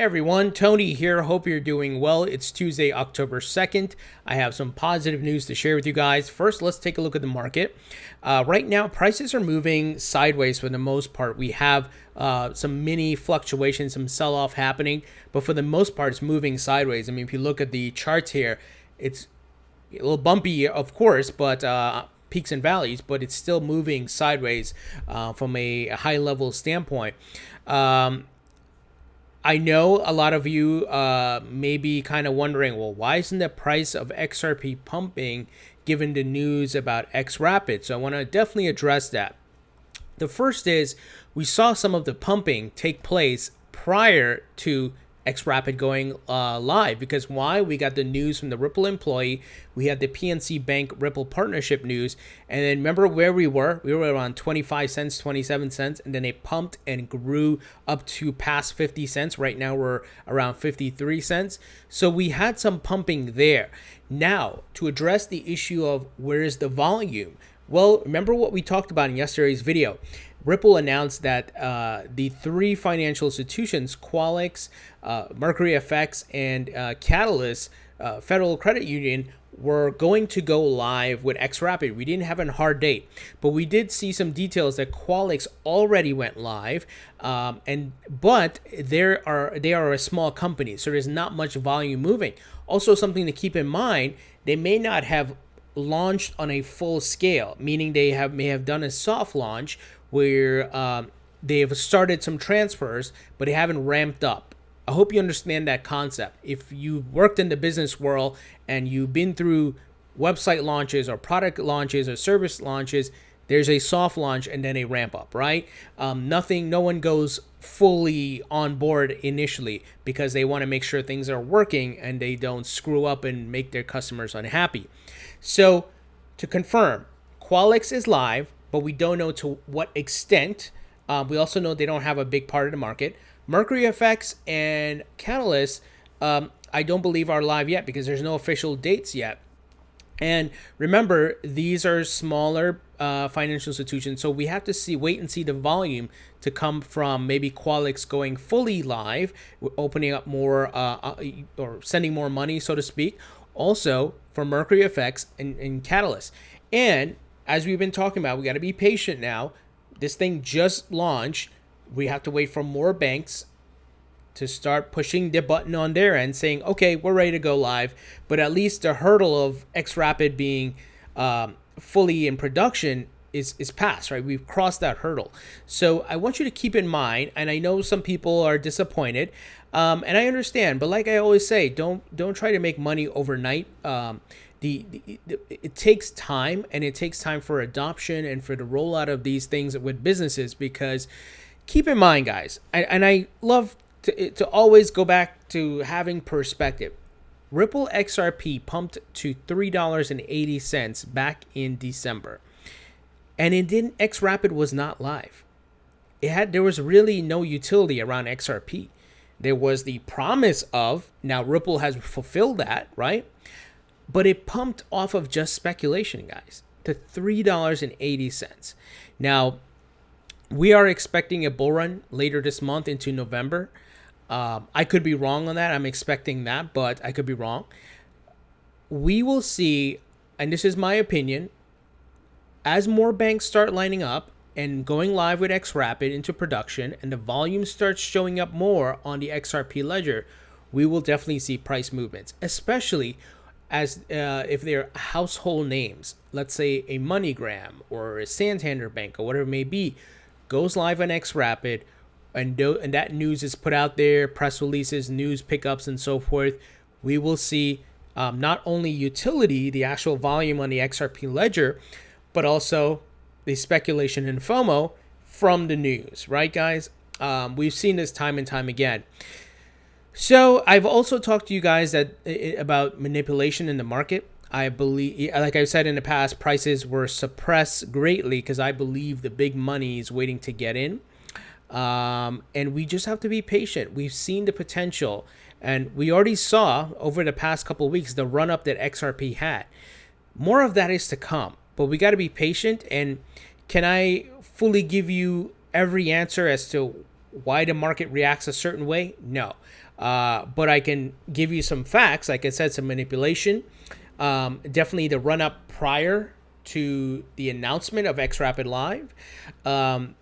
Everyone, Tony here. Hope you're doing well. It's Tuesday, October 2nd. I have some positive news to share with you guys. First, let's take a look at the market. Right now, prices are moving sideways for the most part. We have some mini fluctuations, some sell-off happening, but for the most part, it's moving sideways. I mean, if you look at the charts here, it's a little bumpy, of course, but peaks and valleys, but it's still moving sideways from a high-level standpoint. I know a lot of you may be kind of wondering, well, why isn't the price of XRP pumping given the news about xRapid? So I want to definitely address that. The first is we saw some of the pumping take place prior to xRapid going live. Because why? We got the news from the Ripple employee. We had the PNC Bank Ripple partnership news. And then remember where we were? We were around 25 cents, 27 cents. And then they pumped and grew up to past 50 cents. Right now we're around 53 cents. So we had some pumping there. Now, to address the issue of where is the volume? Well, remember what we talked about in yesterday's video. Ripple announced that the three financial institutions, Qualix, MercuryFX, and Catalyst Federal Credit Union, were going to go live with xRapid. We didn't have a hard date, but we did see some details that Qualix already went live, but they are a small company, so there's not much volume moving. Also, something to keep in mind, they may not have launched on a full scale, meaning they may have done a soft launch where they have started some transfers, but they haven't ramped up. I hope you understand that concept. If you worked in the business world and you've been through website launches or product launches or service launches, there's a soft launch and then a ramp up, right? No one goes fully on board initially because they want to make sure things are working and they don't screw up and make their customers unhappy. So to confirm, Qualix is live, but we don't know to what extent. We also know they don't have a big part of the market. MercuryFX and Catalyst, I don't believe are live yet because there's no official dates yet. And remember, these are smaller financial institutions, so we have to wait and see the volume to come from maybe Qualix going fully live, opening up more or sending more money, so to speak. Also, for MercuryFX and Catalyst. And as we've been talking about, we got to be patient now. This thing just launched. We have to wait for more banks to start pushing the button on their end saying, okay, we're ready to go live. But at least the hurdle of xRapid being fully in production is passed, right? We've crossed that hurdle. So I want you to keep in mind, and I know some people are disappointed, and I understand, but like I always say, don't try to make money overnight. It takes time, and it takes time for adoption and for the rollout of these things with businesses, because keep in mind, guys, and I love to always go back to having perspective. Ripple XRP pumped to $3.80 back in December. And xRapid was not live. There was really no utility around XRP. There was the promise of, now Ripple has fulfilled that, right? But it pumped off of just speculation, guys, to $3.80. Now, we are expecting a bull run later this month into November. I could be wrong on that. I'm expecting that, but I could be wrong. We will see, and this is my opinion, as more banks start lining up and going live with xRapid into production and the volume starts showing up more on the XRP ledger, we will definitely see price movements, especially as if they're household names. Let's say a MoneyGram or a Santander Bank or whatever it may be goes live on xRapid, and that news is put out there, press releases, news pickups, and so forth. We will see not only utility, the actual volume on the XRP ledger, but also the speculation and FOMO from the news, right, guys? We've seen this time and time again. So I've also talked to you guys about manipulation in the market. I believe, like I've said in the past, prices were suppressed greatly because I believe the big money is waiting to get in. And we just have to be patient. We've seen the potential, and we already saw over the past couple of weeks the run up that XRP had. More of that is to come, but we got to be patient. And can I fully give you every answer as to why the market reacts a certain way? No. but I can give you some facts. Like I said, some manipulation. Definitely the run up prior to the announcement of xRapid Live. And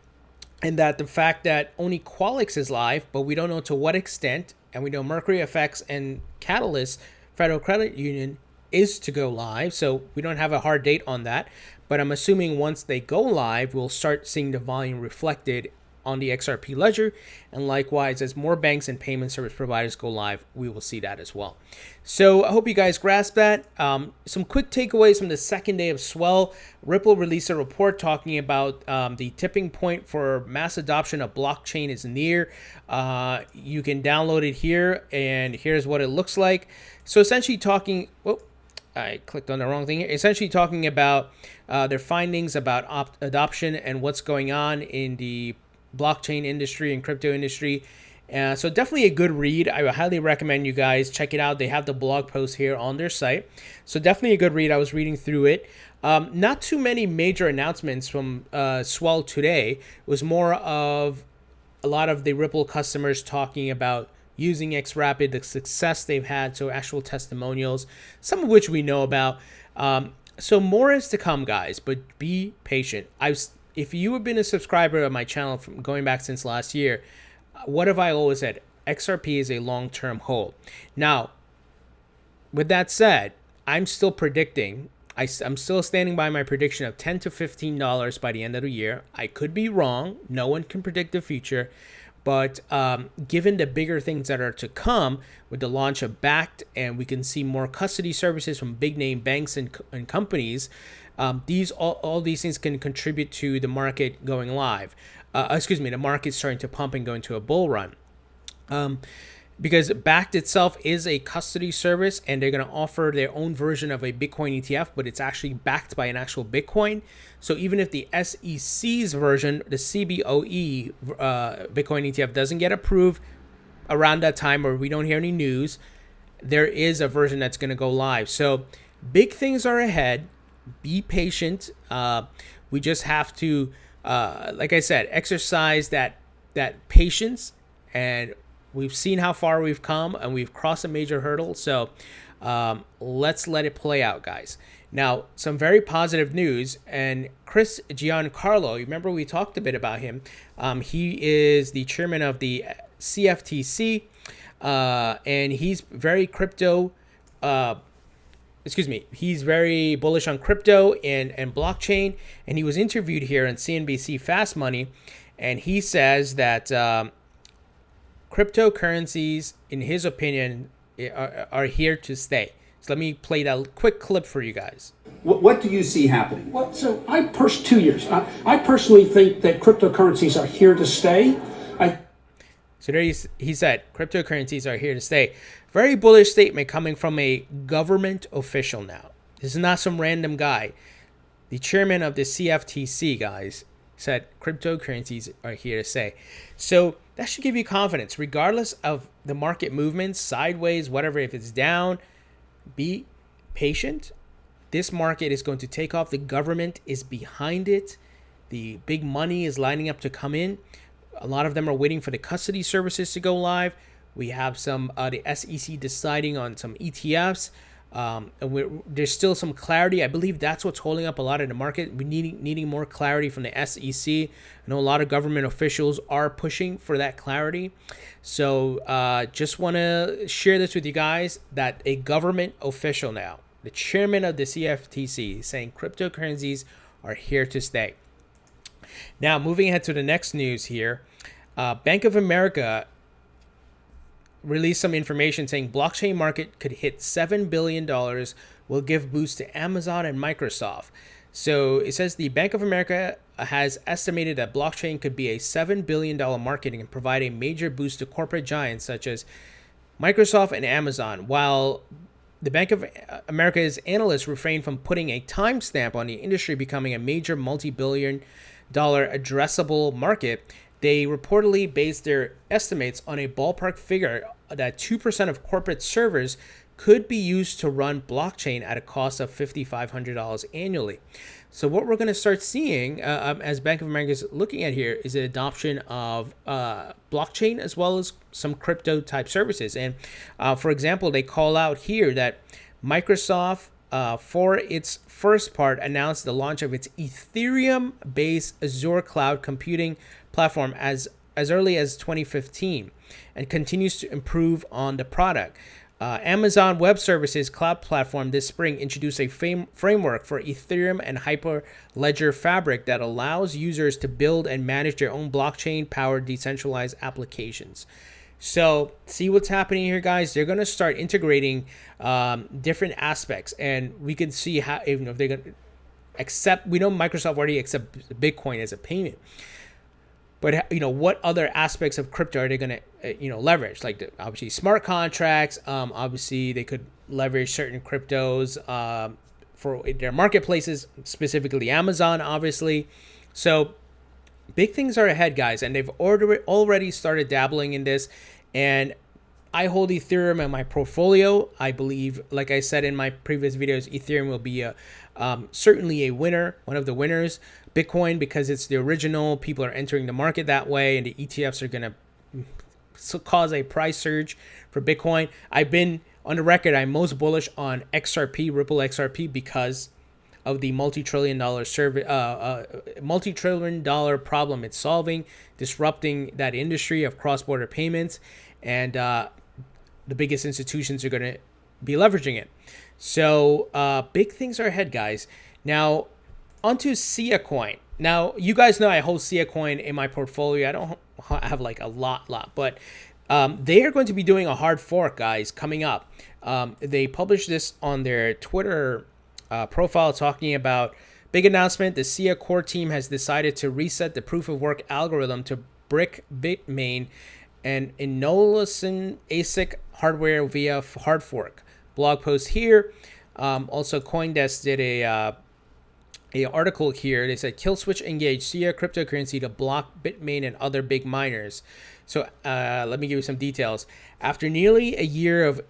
that the fact that only Qualix is live, but we don't know to what extent, and we know Mercury FX and Catalyst Federal Credit Union is to go live, so we don't have a hard date on that. But I'm assuming once they go live, we'll start seeing the volume reflected on the XRP ledger, and likewise, as more banks and payment service providers go live, we will see that as well. So I hope you guys grasp that. Some quick takeaways from the second day of Swell. Ripple released a report talking about the tipping point for mass adoption of blockchain is near. You can download it here, and here's what it looks like. So essentially talking, I clicked on the wrong thing here. Essentially talking about their findings about adoption and what's going on in the blockchain industry and crypto industry. So definitely a good read. I would highly recommend you guys check it out. They have the blog post here on their site. So definitely a good read. I was reading through it. Not too many major announcements from Swell today. It was more of a lot of the Ripple customers talking about using xRapid, the success they've had, so actual testimonials, some of which we know about. So more is to come, guys, but be patient. If you have been a subscriber of my channel from going back since last year, what have I always said? XRP is a long-term hold. Now, with that said, I'm still predicting, I'm still standing by my prediction of $10 to $15 by the end of the year. I could be wrong. No one can predict the future. But given the bigger things that are to come with the launch of Bakkt, and we can see more custody services from big name banks and companies, all these things can contribute to the market going live. The market starting to pump and go into a bull run. Because Bakkt itself is a custody service, and they're going to offer their own version of a Bitcoin ETF, but it's actually backed by an actual Bitcoin. So even if the SEC's version, the CBOE Bitcoin ETF doesn't get approved around that time, or we don't hear any news, there is a version that's going to go live. So big things are ahead. Be patient. We just have to, like I said, exercise that patience, and we've seen how far we've come, and we've crossed a major hurdle. So let's let it play out, guys. Now, some very positive news, and Chris Giancarlo, you remember we talked a bit about him. He is the chairman of the CFTC, and he's very he's very bullish on crypto and blockchain, and he was interviewed here on CNBC Fast Money, and he says that cryptocurrencies, in his opinion, are here to stay. So let me play that quick clip for you guys. What do you see happening? Well, so 2 years. I personally think that cryptocurrencies are here to stay. So there he said, cryptocurrencies are here to stay. Very bullish statement coming from a government official now. This is not some random guy. The chairman of the CFTC, guys, said cryptocurrencies are here to stay. So that should give you confidence, regardless of the market movements, sideways, whatever, if it's down, be patient. This market is going to take off. The government is behind it. The big money is lining up to come in. A lot of them are waiting for the custody services to go live. We have some the SEC deciding on some ETFs. And there's still some clarity. I believe that's what's holding up a lot of the market. We needing more clarity from the SEC. I know a lot of government officials are pushing for that clarity. So just want to share this with you guys, that a government official now, the chairman of the CFTC, is saying cryptocurrencies are here to stay. Now, moving ahead to the next news here, Bank of America released some information saying blockchain market could hit $7 billion, will give boost to Amazon and Microsoft. So it says the Bank of America has estimated that blockchain could be a $7 billion market and provide a major boost to corporate giants such as Microsoft and Amazon. While the Bank of America's analysts refrain from putting a timestamp on the industry becoming a major multi-billion-dollar addressable market, they reportedly based their estimates on a ballpark figure that 2% of corporate servers could be used to run blockchain at a cost of $5,500 annually. So what we're going to start seeing as Bank of America is looking at here is the adoption of blockchain as well as some crypto type services. And for example, they call out here that Microsoft, for its first part, announced the launch of its Ethereum-based Azure cloud computing platform as early as 2015 and continues to improve on the product. Amazon Web Services cloud platform this spring introduced a framework for Ethereum and Hyperledger Fabric that allows users to build and manage their own blockchain-powered decentralized applications. So see what's happening here, guys. They're going to start integrating different aspects, and we can see how, if they're going to accept. We know Microsoft already accepts Bitcoin as a payment. But what other aspects of crypto are they going to leverage? Like obviously smart contracts. Obviously they could leverage certain cryptos for their marketplaces, specifically Amazon, obviously. So big things are ahead, guys, and they've already started dabbling in this. And I hold Ethereum in my portfolio. I believe, like I said in my previous videos, Ethereum will be certainly a winner, one of the winners. Bitcoin, because it's the original, people are entering the market that way, and the ETFs are going to cause a price surge for Bitcoin. I've been on the record, I'm most bullish on XRP, Ripple XRP, because of the multi-trillion dollar problem it's solving, disrupting that industry of cross-border payments, and the biggest institutions are going to be leveraging it. So big things are ahead, guys. Now, onto Siacoin. Now, you guys know I hold Siacoin in my portfolio. I don't have like a lot, but they are going to be doing a hard fork, guys, coming up. They published this on their Twitter profile, talking about big announcement. The Sia core team has decided to reset the proof of work algorithm to brick Bitmain and Inolison ASIC hardware via hard fork. Blog post here. Also, CoinDesk did a article here. They said kill switch engage Sia cryptocurrency to block Bitmain and other big miners. So let me give you some details. After nearly a year of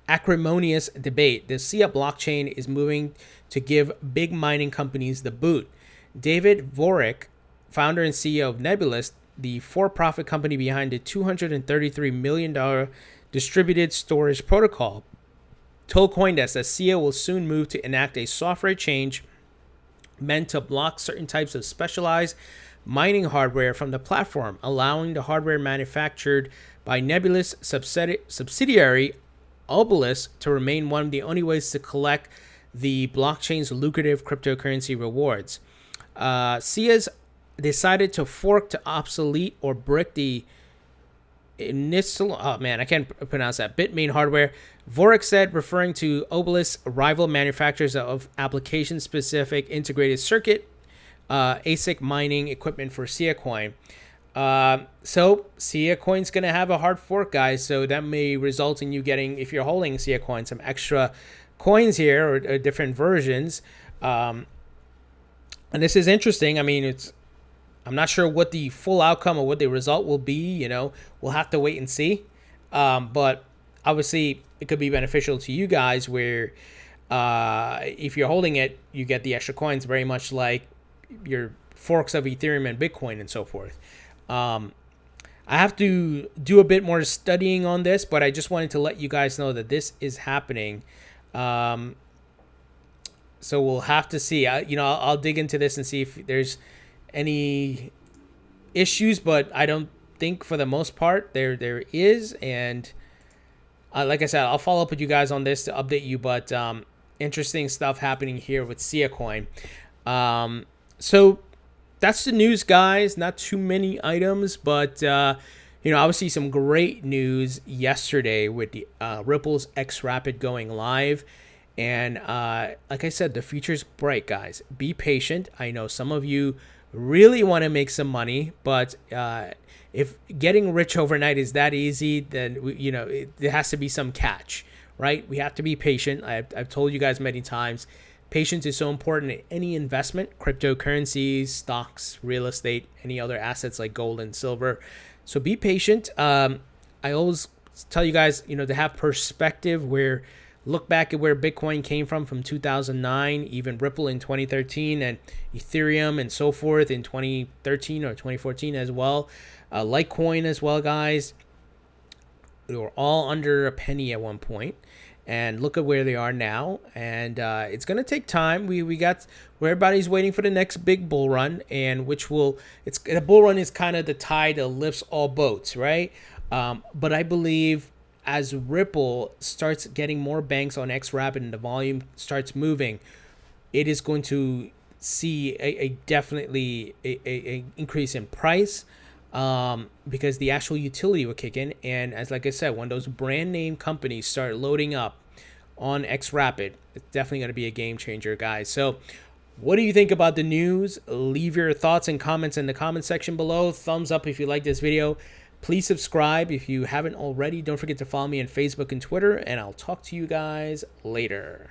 acrimonious debate, the Sia blockchain is moving to give big mining companies the boot. David Vorick, founder and CEO of Nebulous, the for-profit company behind the $233 million distributed storage protocol, told CoinDesk that Sia will soon move to enact a software change meant to block certain types of specialized mining hardware from the platform, allowing the hardware manufactured by Nebulous subsidiary Obelisk to remain one of the only ways to collect the blockchain's lucrative cryptocurrency rewards. Sia's decided to fork to obsolete or brick the initial, I can't pronounce that, Bitmain hardware. Vorick said, referring to Obelisk rival manufacturers of application-specific integrated circuit ASIC mining equipment for Siacoin. So Siacoin's going to have a hard fork, guys. So that may result in you getting, if you're holding Siacoin, some extra coins here or different versions. And this is interesting. I mean, I'm not sure what the full outcome or what the result will be. We'll have to wait and see. But obviously, it could be beneficial to you guys where if you're holding it, you get the extra coins, very much like your forks of Ethereum and Bitcoin and so forth. I have to do a bit more studying on this, but I just wanted to let you guys know that this is happening. So we'll have to see. I'll dig into this and see if there's any issues, but I don't think for the most part there is. And like I said, I'll follow up with you guys on this to update you, but interesting stuff happening here with Siacoin. So that's the news, guys. Not too many items, but obviously some great news yesterday with the Ripple's xRapid going live. And like I said, the future's bright, guys. Be patient. I know some of you really want to make some money, but if getting rich overnight is that easy, then there has to be some catch, right? We have to be patient. I've told you guys many times, patience is so important in any investment, cryptocurrencies, stocks, real estate, any other assets like gold and silver. So be patient. I always tell you guys, to have perspective, where look back at where Bitcoin came from 2009, even Ripple in 2013, and Ethereum and so forth in 2013 or 2014 as well. Litecoin as well, guys. They were all under a penny at one point, and look at where they are now. And it's going to take time. We got where everybody's waiting for the next big bull run, and the bull run is kind of the tide that lifts all boats, right? But I believe as Ripple starts getting more banks on xRapid and the volume starts moving, it is going to see a definitely a increase in price, because the actual utility will kick in. And like I said, when those brand name companies start loading up on xRapid, it's definitely going to be a game changer, guys. So what do you think about the news? Leave your thoughts and comments in the comment section below. Thumbs up if you like this video. Please subscribe if you haven't already. Don't forget to follow me on Facebook and Twitter, and I'll talk to you guys later.